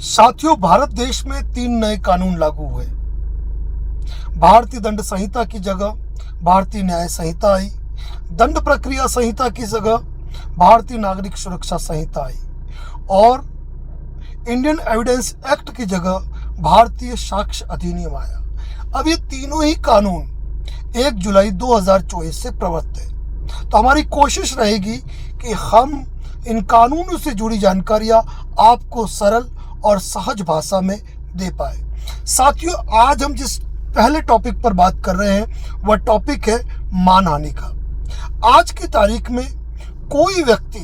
साथियों, भारत देश में 3 नए कानून लागू हुए। भारतीय दंड संहिता की जगह भारतीय न्याय संहिता आई। दंड प्रक्रिया संहिता की जगह भारतीय नागरिक सुरक्षा संहिता आई और इंडियन एविडेंस एक्ट की जगह भारतीय साक्ष्य अधिनियम आया। अब ये तीनों ही कानून 1 जुलाई 2024 से प्रवृत्त है। तो हमारी कोशिश रहेगी कि हम इन कानूनों से जुड़ी जानकारियां आपको सरल और सहज भाषा में दे पाए। साथियों, आज हम जिस पहले टॉपिक पर बात कर रहे हैं वह टॉपिक है मानहानि का। आज की तारीख में कोई व्यक्ति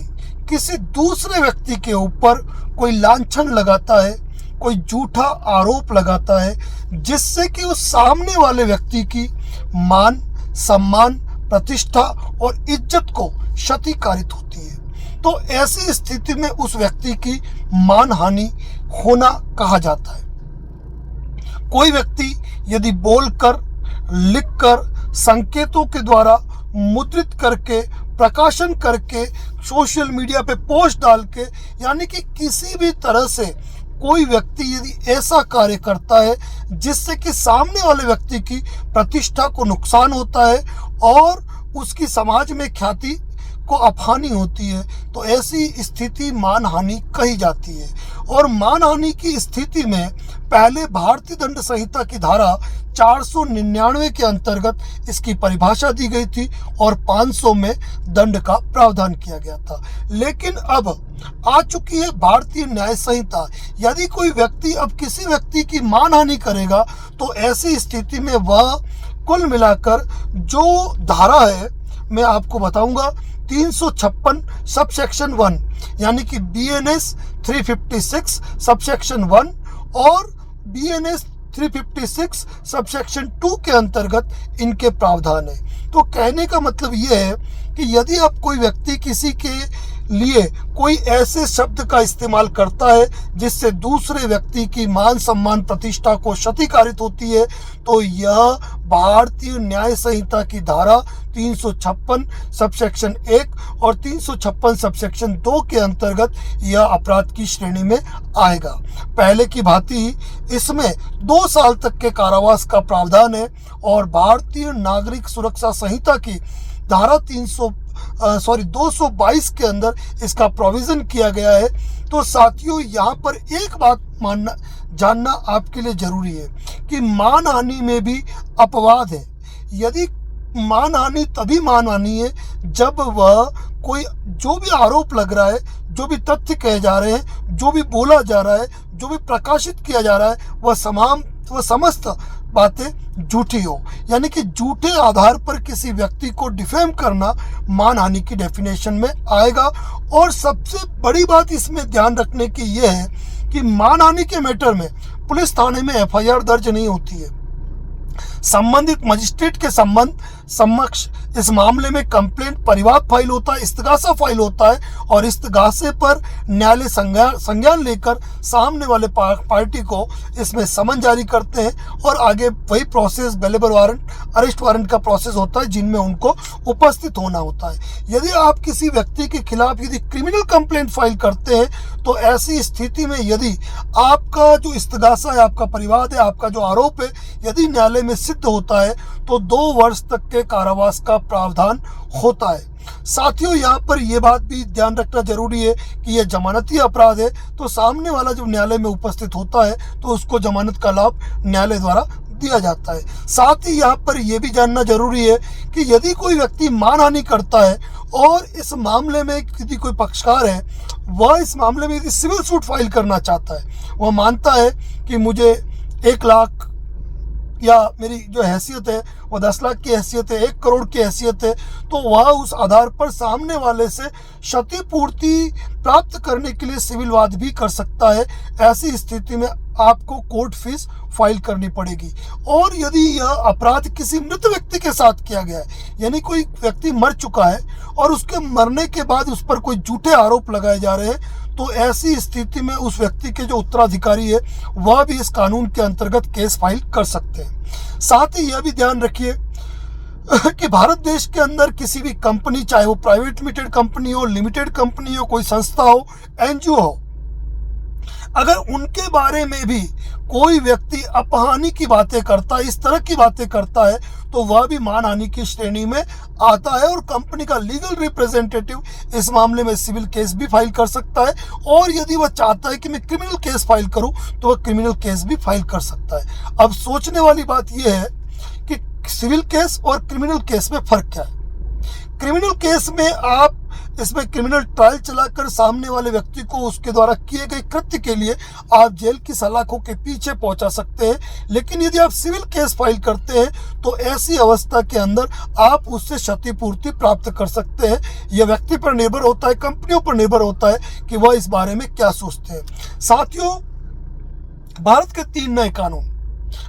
किसी दूसरे व्यक्ति के ऊपर कोई लांछन लगाता है, कोई झूठा आरोप लगाता है, जिससे कि उस सामने वाले व्यक्ति की मान, सम्मान, प्रतिष्ठा और इज्जत को क्षति कारित होती है, तो ऐसी स्थिति में उस व्यक्ति की मानहानि होना कहा जाता है। कोई व्यक्ति यदि बोलकर, लिखकर, संकेतों के द्वारा, मुद्रित करके, प्रकाशन करके, सोशल मीडिया पे पोस्ट डाल के, यानी कि किसी भी तरह से कोई व्यक्ति यदि ऐसा कार्य करता है जिससे कि सामने वाले व्यक्ति की प्रतिष्ठा को नुकसान होता है और उसकी समाज में ख्याति को अपहानि होती है, तो ऐसी स्थिति मानहानि कही जाती है। और मानहानि की स्थिति में पहले भारतीय दंड संहिता की धारा 499 के अंतर्गत इसकी परिभाषा दी गई थी और 500 में दंड का प्रावधान किया गया था। लेकिन अब आ चुकी है भारतीय न्याय संहिता। यदि कोई व्यक्ति अब किसी व्यक्ति की मानहानि करेगा तो ऐसी स्थिति में वह कुल मिलाकर जो धारा है मैं आपको बताऊंगा, 356 सबसेक्शन 1 यानी कि BNS 356 सबसेक्शन 1 और BNS 356 सबसेक्शन 2 के अंतर्गत इनके प्रावधान है। तो कहने का मतलब ये है कि यदि आप कोई व्यक्ति किसी के लिए कोई ऐसे शब्द का इस्तेमाल करता है जिससे दूसरे व्यक्ति की मान, सम्मान, प्रतिष्ठा को क्षति कारित होती है, तो यह भारतीय न्याय संहिता की धारा 356 सबसेक्शन 1 और 356 सबसेक्शन 2 के अंतर्गत यह अपराध की श्रेणी में आएगा। पहले की भांति इसमें 2 साल तक के कारावास का प्रावधान है और भारतीय नागरिक सुरक्षा संहिता की धारा 222 के अंदर इसका प्रोविजन किया गया है। तो साथियों, यहाँ पर एक बात जानना आपके लिए जरूरी है कि मानहानि में भी अपवाद है। यदि मानहानि तभी मानहानि है जब वह कोई जो भी आरोप लग रहा है, जो भी तथ्य कहे जा रहे हैं, जो भी बोला जा रहा है, जो भी प्रकाशित किया जा रहा है, वह समस्त बातें झूठी हो, यानी कि झूठे आधार पर किसी व्यक्ति को डिफेम करना मानहानि की डेफिनेशन में आएगा। और सबसे बड़ी बात इसमें ध्यान रखने की यह है कि मानहानि के मैटर में पुलिस थाने में FIR दर्ज नहीं होती है। संबंधित मजिस्ट्रेट के समक्ष इस मामले में कंप्लेंट परिवाद फाइल होता है, इस्तगासा फाइल होता है और इस्तगासे पर न्यायालय संज्ञान लेकर सामने वाले पार्टी को इसमें समन जारी करते हैं और आगे वही process bailable warrant, arrest warrant का प्रोसेस होता है जिनमें उनको उपस्थित होना होता है। यदि आप किसी व्यक्ति के खिलाफ यदि क्रिमिनल कंप्लेंट फाइल करते हैं तो ऐसी स्थिति में यदि आपका जो इस्तगासा है, आपका परिवाद है, आपका जो आरोप है, यदि न्यायालय में सिद्ध होता है तो 2 वर्ष तक के कारावास का प्रावधान होता है। साथियों, यहाँ पर यह बात भी ध्यान रखना जरूरी है कि यह जमानती अपराध है, तो सामने वाला जब न्यायालय में उपस्थित होता है तो उसको जमानत का लाभ न्यायालय द्वारा दिया जाता है। साथ ही यहाँ पर यह भी जानना जरूरी है कि यदि कोई व्यक्ति मानहानि करता है और इस मामले में यदि कोई पक्षकार है, वह इस मामले में यदि सिविल सूट फाइल करना चाहता है, वह मानता है कि मुझे 1 लाख या मेरी जो हैसियत है वो 10 लाख की हैसियत है, 1 करोड़ की हैसियत है, तो वह उस आधार पर सामने वाले से क्षतिपूर्ति प्राप्त करने के लिए सिविल वाद भी कर सकता है। ऐसी स्थिति में आपको कोर्ट फीस फाइल करनी पड़ेगी। और यदि यह अपराध किसी मृत व्यक्ति के साथ किया गया है, यानी कोई व्यक्ति मर चुका है और उसके मरने के बाद उस पर कोई झूठे आरोप लगाए जा रहे हैं, तो ऐसी स्थिति में उस व्यक्ति के जो उत्तराधिकारी है वह भी इस कानून के अंतर्गत केस फाइल कर सकते हैं। साथ ही यह भी ध्यान रखिए कि भारत देश के अंदर किसी भी कंपनी, चाहे वो प्राइवेट लिमिटेड कंपनी हो, लिमिटेड कंपनी हो, कोई संस्था हो, NGO हो, अगर उनके बारे में भी कोई व्यक्ति अपहानि की बातें करता है, इस तरह की बातें करता है, तो वह भी मानहानि की श्रेणी में आता है और कंपनी का लीगल रिप्रेजेंटेटिव इस मामले में सिविल केस भी फाइल कर सकता है। और यदि वह चाहता है कि मैं क्रिमिनल केस फाइल करूं तो वह क्रिमिनल केस भी फाइल कर सकता है। अब सोचने वाली बात यह है कि सिविल केस और क्रिमिनल केस में फर्क क्या है। क्रिमिनल केस में आप इसमें क्रिमिनल ट्रायल चलाकर सामने वाले व्यक्ति को उसके द्वारा किए गए कृत्य के लिए आप जेल की सलाखों के पीछे पहुंचा सकते हैं। लेकिन यदि आप सिविल केस फाइल करते हैं तो ऐसी अवस्था के अंदर आप उससे क्षतिपूर्ति प्राप्त कर सकते हैं। यह व्यक्ति पर निर्भर होता है, कंपनियों पर निर्भर होता है कि वह इस बारे में क्या सोचते हैं। साथियों, भारत के 3 नए कानून,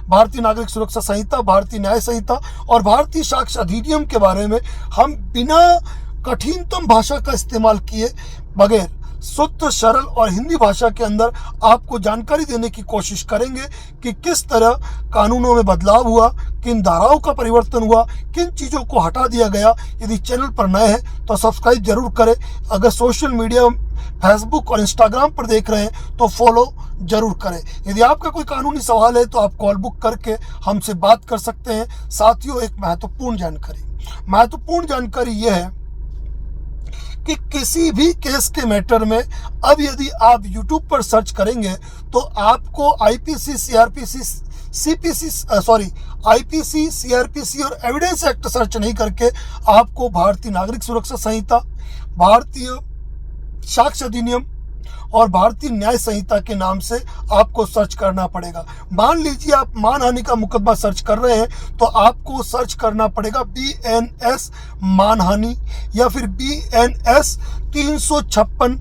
भारतीय नागरिक सुरक्षा संहिता, भारतीय न्याय संहिता और भारतीय साक्ष्य अधिनियम के बारे में हम बिना कठिनतम भाषा का इस्तेमाल किए बगैर शुद्ध, सरल और हिंदी भाषा के अंदर आपको जानकारी देने की कोशिश करेंगे कि किस तरह कानूनों में बदलाव हुआ, किन धाराओं का परिवर्तन हुआ, किन चीज़ों को हटा दिया गया। यदि चैनल पर नए हैं तो सब्सक्राइब जरूर करें। अगर सोशल मीडिया फेसबुक और इंस्टाग्राम पर देख रहे हैं तो फॉलो जरूर करें। यदि आपका कोई कानूनी सवाल है तो आप कॉल बुक करके हमसे बात कर सकते हैं। साथियों, एक महत्वपूर्ण जानकारी यह है कि किसी भी केस के मैटर में अब यदि आप YouTube पर सर्च करेंगे तो आपको आईपीसी, सीआरपीसी और एविडेंस एक्ट सर्च नहीं करके आपको भारतीय नागरिक सुरक्षा संहिता, भारतीय साक्ष्य अधिनियम और भारतीय न्याय संहिता के नाम से आपको सर्च करना पड़ेगा। मान लीजिए आप मानहानि का मुकदमा सर्च कर रहे हैं तो आपको सर्च करना पड़ेगा BNS मानहानि या फिर BNS 356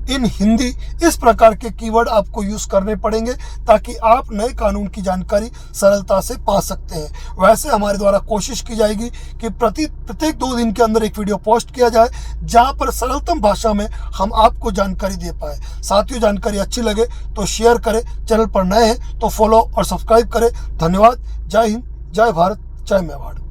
इन हिंदी। इस प्रकार के कीवर्ड आपको यूज करने पड़ेंगे ताकि आप नए कानून की जानकारी सरलता से पा सकते हैं। वैसे हमारे द्वारा कोशिश की जाएगी कि प्रत्येक 2 दिन के अंदर एक वीडियो पोस्ट किया जाए जहां पर सरलतम भाषा में हम आपको जानकारी दे पाए। साथियों, जानकारी अच्छी लगे तो शेयर करें, चैनल पर नए हैं तो फॉलो और सब्सक्राइब करें। धन्यवाद। जय हिंद, जय भारत, जय मेवाड़।